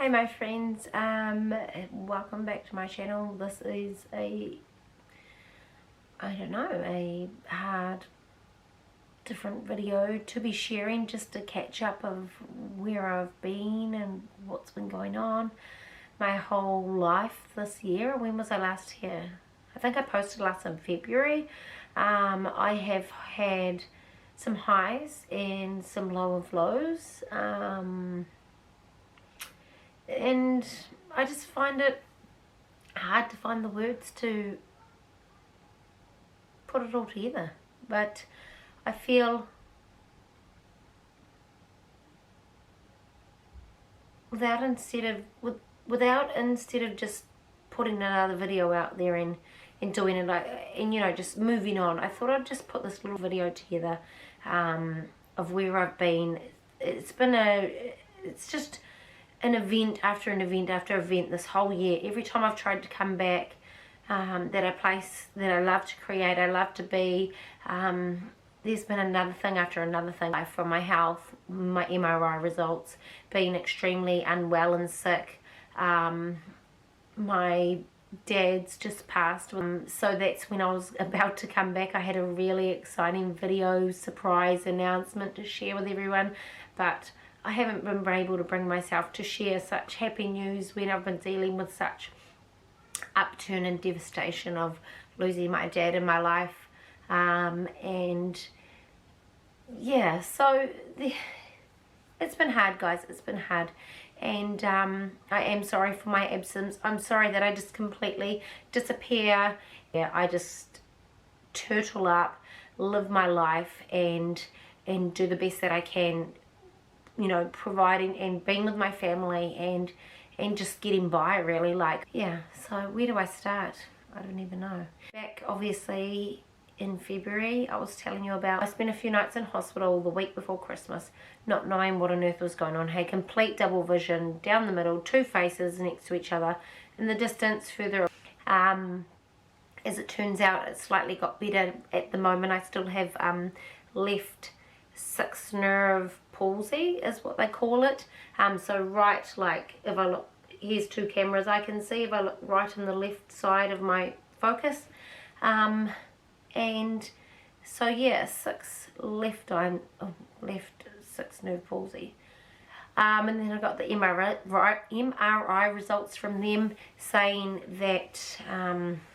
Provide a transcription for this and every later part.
Hey my friends, welcome back to my channel. This is a hard different video to be sharing, just a catch up of where I've been and what's been going on my whole life this year. When was I last here? I think I posted last in February. I have had some highs and some low lows, and I just find it hard to find the words to put it all together. But I feel instead of just putting another video out there and doing it just moving on, I thought I'd just put this little video together of where I've been. It's just an event after an event after event this whole year. Every time I've tried to come back, that a place that I love to create, I love to be, there's been another thing after another thing. From my health, my MRI results, being extremely unwell and sick. My dad's just passed, so that's when I was about to come back. I had a really exciting video surprise announcement to share with everyone, but I haven't been able to bring myself to share such happy news when I've been dealing with such upturn and devastation of losing my dad in my life. And yeah, so it's been hard, guys. It's been hard, and I am sorry for my absence. I'm sorry that I just completely disappear. Yeah, I just turtle up, live my life, and do the best that I can, providing and being with my family and just getting by, really. So where do I start? I don't even know. Back obviously in February, I was telling you about, I spent a few nights in hospital the week before Christmas, not knowing what on earth was going on. Had complete double vision down the middle, two faces next to each other. In the distance further, as it turns out, it slightly got better at the moment. I still have left 6 nerve palsy is what they call it. So right, if I look, here's 2 cameras I can see. If I look right in the left side of my focus, and so yeah, 6 left 6 nerve palsy. And then I got the MRI results from them saying that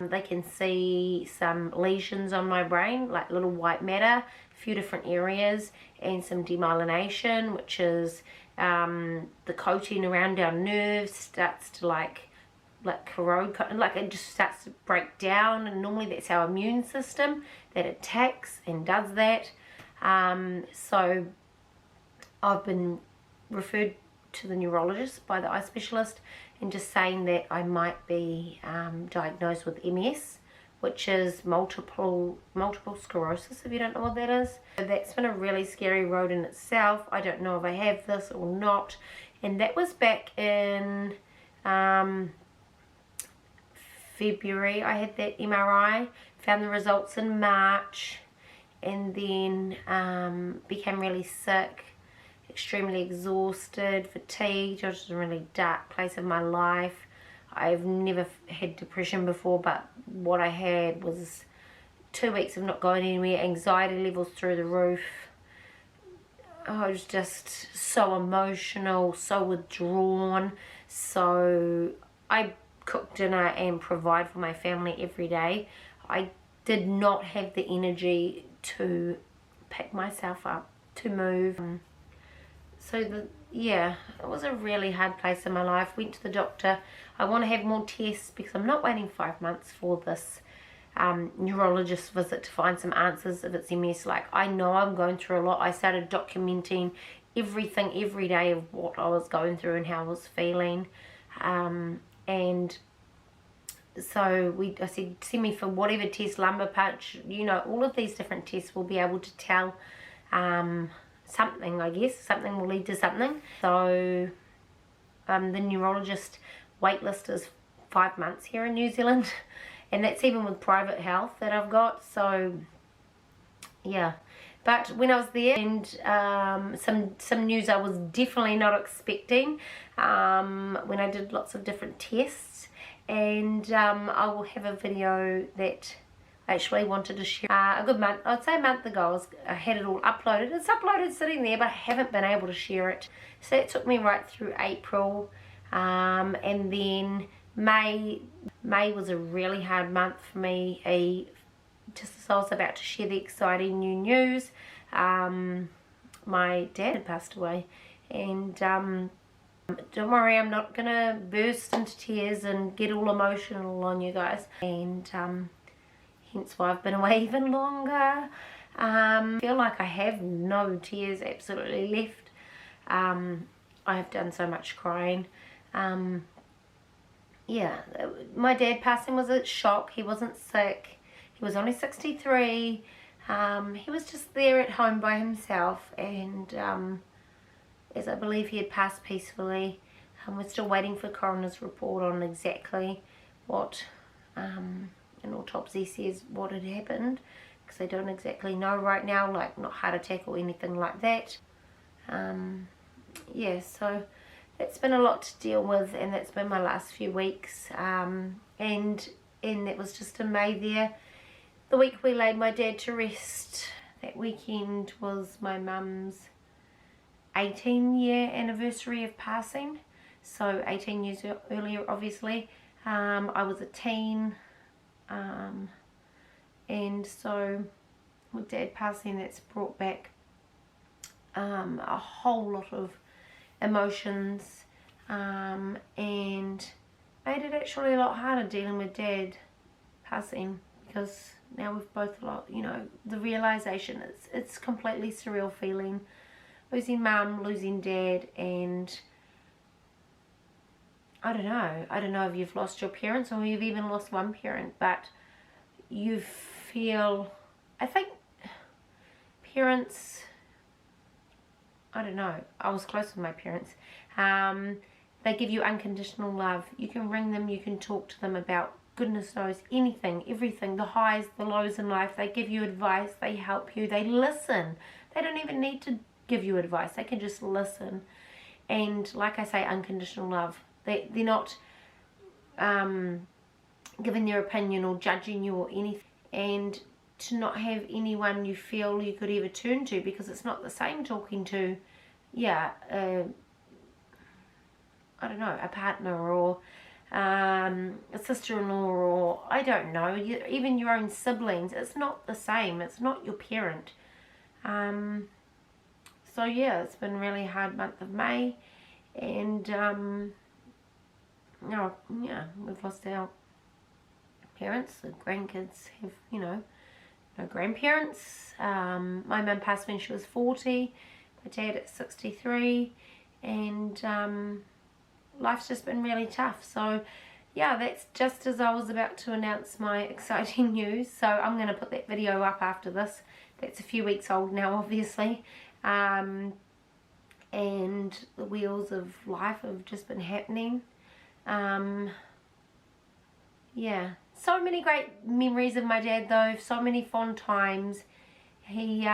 they can see some lesions on my brain, like little white matter, a few different areas, and some demyelination, which is the coating around our nerves starts to corrode, it just starts to break down, and normally that's our immune system that attacks and does that. So I've been referred to the neurologist by the eye specialist, and just saying that I might be diagnosed with MS, which is multiple sclerosis, if you don't know what that is. So that's been a really scary road in itself. I don't know if I have this or not, and that was back in February. I had that MRI, found the results in March, and then became really sick, extremely exhausted, fatigued. I was in a really dark place of my life. I've never had depression before, but what I had was 2 weeks of not going anywhere, anxiety levels through the roof. I was just so emotional, so withdrawn. So I cook dinner and provide for my family every day. I did not have the energy to pick myself up, to move. So it was a really hard place in my life. Went to the doctor. I want to have more tests because I'm not waiting 5 months for this neurologist visit to find some answers if it's MS. I know I'm going through a lot. I started documenting everything every day of what I was going through and how I was feeling. And so I said, send me for whatever test, lumbar punch, all of these different tests will be able to tell something, I guess. Something will lead to something. So the neurologist wait list is 5 months here in New Zealand, and that's even with private health that I've got. So yeah, But when I was there, and some news I was definitely not expecting, when I did lots of different tests, and I will have a video that I actually wanted to share a good month, I'd say a month ago. I had it all uploaded. It's uploaded sitting there, but I haven't been able to share it. So that took me right through April, and then May was a really hard month for me. Just as I was about to share the exciting new news, my dad had passed away, and don't worry, I'm not gonna burst into tears and get all emotional on you guys, and hence why I've been away even longer. I feel like I have no tears absolutely left. I have done so much crying. Yeah, my dad passing was a shock. He wasn't sick. He was only 63. He was just there at home by himself, and as I believe he had passed peacefully. We're still waiting for coroner's report on exactly what an autopsy says what had happened, because they don't exactly know right now, like not heart attack or anything like that. Yeah, so it's been a lot to deal with, and that's been my last few weeks, and it was just in May there. The week we laid my dad to rest, that weekend was my mum's 18-year anniversary of passing. So 18 years earlier, obviously. I was a teen, and so with dad passing, that's brought back a whole lot of emotions, and made it actually a lot harder dealing with dad passing, because now we've both lost, you know, the realization, it's completely surreal feeling, losing mum, losing dad, and I don't know if you've lost your parents or you've even lost one parent, but you feel, I think parents, I don't know, I was close with my parents, they give you unconditional love. You can ring them, you can talk to them about goodness knows anything, everything, the highs, the lows in life. They give you advice, they help you, they listen. They don't even need to give you advice, they can just listen. And like I say, unconditional love. They're not giving their opinion or judging you or anything. And to not have anyone you feel you could ever turn to, because it's not the same talking to, yeah, I don't know, a partner or a sister-in-law, or I don't know, even your own siblings. It's not the same. It's not your parent. So yeah, it's been a really hard month of May, and no, yeah, we've lost our parents. The grandkids have, you know, no grandparents. My mum passed when she was 40, my dad at 63, and life's just been really tough. So yeah, that's just as I was about to announce my exciting news. So I'm going to put that video up after this. That's a few weeks old now, obviously. And the wheels of life have just been happening. Yeah, so many great memories of my dad though, so many fond times. He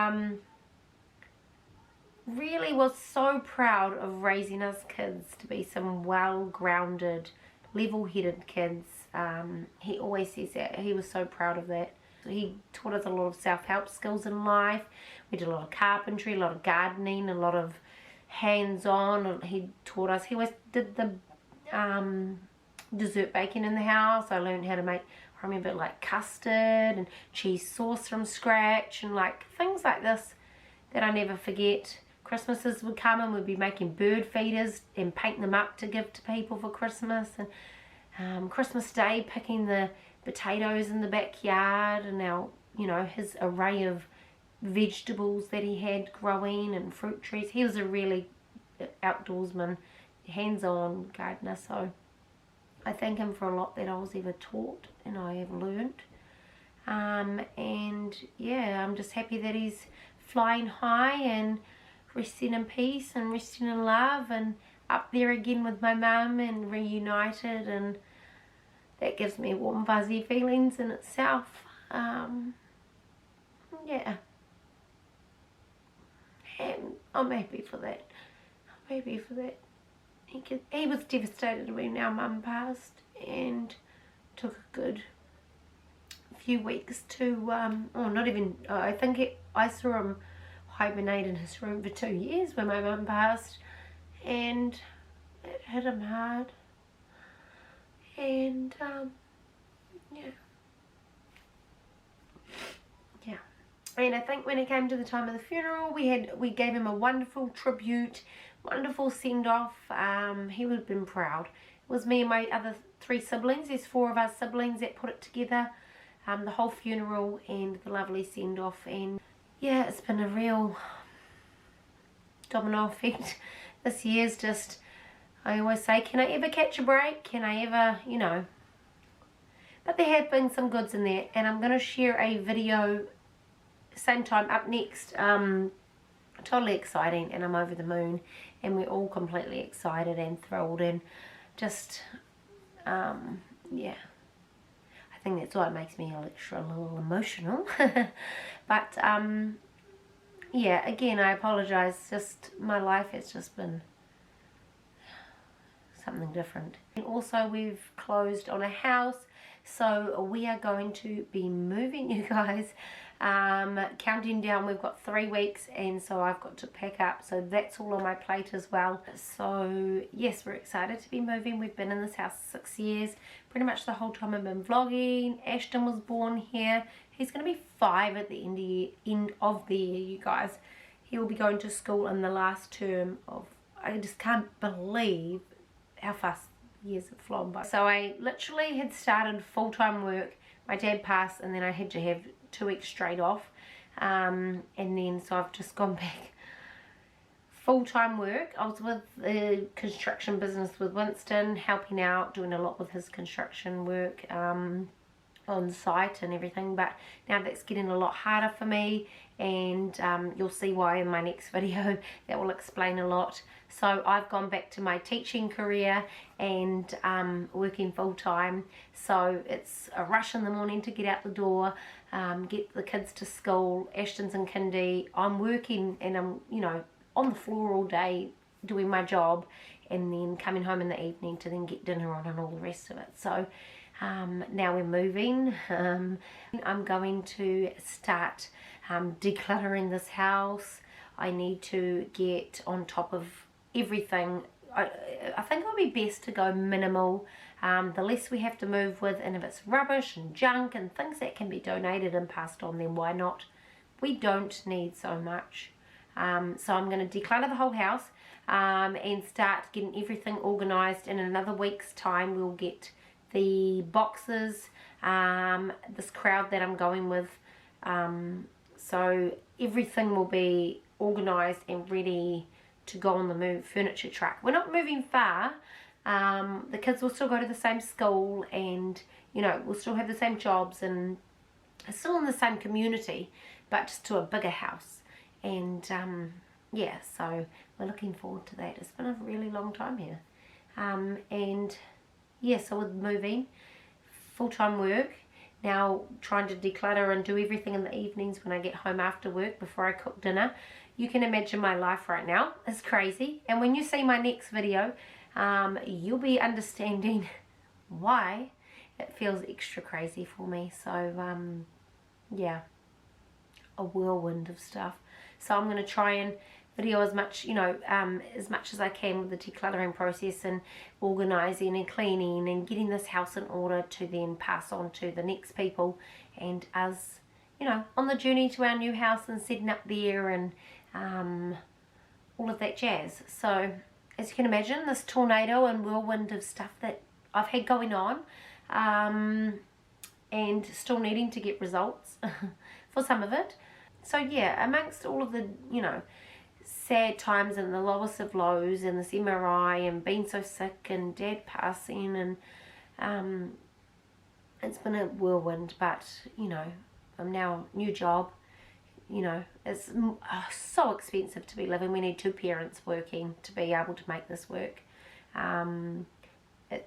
really was so proud of raising us kids to be some well-grounded, level-headed kids. He always says that. He was so proud of that. He taught us a lot of self-help skills in life. We did a lot of carpentry, a lot of gardening, a lot of hands-on. He taught us, he always did the dessert baking in the house. I learned how to make, I remember, like custard and cheese sauce from scratch, and like things like this that I never forget. Christmases would come and we'd be making bird feeders and painting them up to give to people for Christmas, and Christmas Day picking the potatoes in the backyard, and our, you know, his array of vegetables that he had growing and fruit trees. He was a really outdoorsman, hands-on gardener, so I thank him for a lot that I was ever taught and I have learned. And yeah, I'm just happy that he's flying high and resting in peace and resting in love and up there again with my mum and reunited, and that gives me warm fuzzy feelings in itself. Yeah. I'm happy for that. I'm happy for that. He was devastated when our mum passed, and took a good few weeks to, oh, not even, I think I saw him hibernate in his room for 2 years when my mum passed, and it hit him hard. And yeah, and I think when it came to the time of the funeral, we gave him a wonderful tribute, wonderful send-off. He would have been proud. It was me and my other 3 siblings. There's 4 of us siblings that put it together, the whole funeral and the lovely send-off. And yeah, it's been a real domino effect. This year's just, I always say, can I ever catch a break? Can I ever, you know? But there have been some goods in there, and I'm going to share a video same time up next. Totally exciting, and I'm over the moon, and we're all completely excited and thrilled, and just yeah, I think that's why it makes me a little emotional. But yeah, again, I apologize, just my life has just been something different. And also, we've closed on a house, so we are going to be moving, you guys. Counting down, we've got 3 weeks, and so I've got to pack up, so that's all on my plate as well. So yes, we're excited to be moving. We've been in this house 6 years, pretty much the whole time I've been vlogging. Ashton was born here. He's going to be 5 at the end of the year, you guys. He will be going to school in the last term of, I just can't believe how fast years have flown by. So I literally had started full-time work. My dad passed, and then I had to have 2 weeks straight off, and then so I've just gone back full-time work. I was with the construction business with Winston, helping out, doing a lot with his construction work on site and everything, but now that's getting a lot harder for me, and you'll see why in my next video. That will explain a lot. So I've gone back to my teaching career and working full-time, so it's a rush in the morning to get out the door, get the kids to school. Ashton's in kindy, I'm working, and I'm, you know, on the floor all day doing my job, and then coming home in the evening to then get dinner on and all the rest of it. So now we're moving. I'm going to start decluttering this house. I need to get on top of everything. I think it would be best to go minimal. The less we have to move with, and if it's rubbish and junk and things that can be donated and passed on, then why not? We don't need so much. So I'm going to declutter the whole house and start getting everything organised. In another week's time, we'll get the boxes, this crowd that I'm going with, so everything will be organised and ready to go on the furniture truck. We're not moving far. The kids will still go to the same school, and you know, we'll still have the same jobs, and still in the same community, but just to a bigger house. And yeah, so we're looking forward to that. It's been a really long time here. And yeah, so with moving, full-time work, now trying to declutter and do everything in the evenings when I get home after work before I cook dinner. You can imagine my life right now. It's crazy. And when you see my next video, you'll be understanding why it feels extra crazy for me. So yeah, a whirlwind of stuff. So I'm going to try and video as much, you know, as much as I can with the decluttering process, and organising and cleaning and getting this house in order to then pass on to the next people, and us, you know, on the journey to our new house and setting up there, and all of that jazz. So as you can imagine, this tornado and whirlwind of stuff that I've had going on, and still needing to get results for some of it. So yeah, amongst all of the, you know, sad times and the lowest of lows, and this MRI, and being so sick, and dad passing, and it's been a whirlwind. But you know, I'm now new job. You know, it's so expensive to be living. We need 2 parents working to be able to make this work.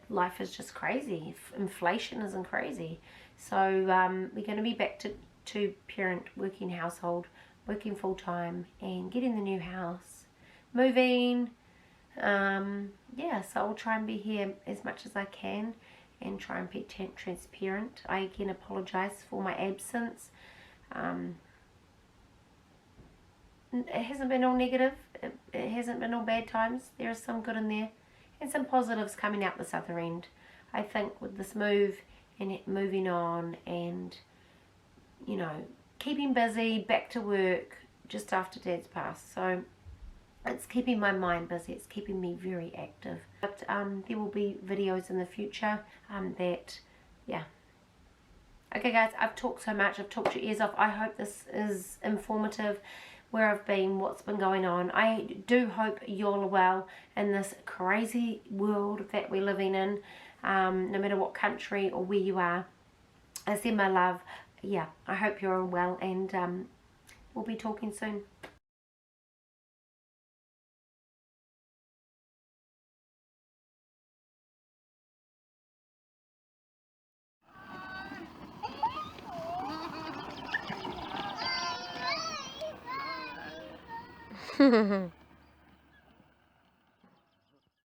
Life is just crazy. Inflation isn't crazy. So we're going to be back to 2-parent working household working full-time and getting the new house, moving. Yeah, so I'll try and be here as much as I can and try and be transparent. I again apologise for my absence. It hasn't been all negative. It hasn't been all bad times. There is some good in there and some positives coming out this other end. I think with this move and it moving on and, you know, keeping busy, back to work just after Dad's passed. So it's keeping my mind busy. It's keeping me very active. But there will be videos in the future that, yeah. Okay guys, I've talked so much. I've talked your ears off. I hope this is informative, where I've been, what's been going on. I do hope you're well in this crazy world that we're living in, no matter what country or where you are. I send my love. Yeah, I hope you're all well, and we'll be talking soon.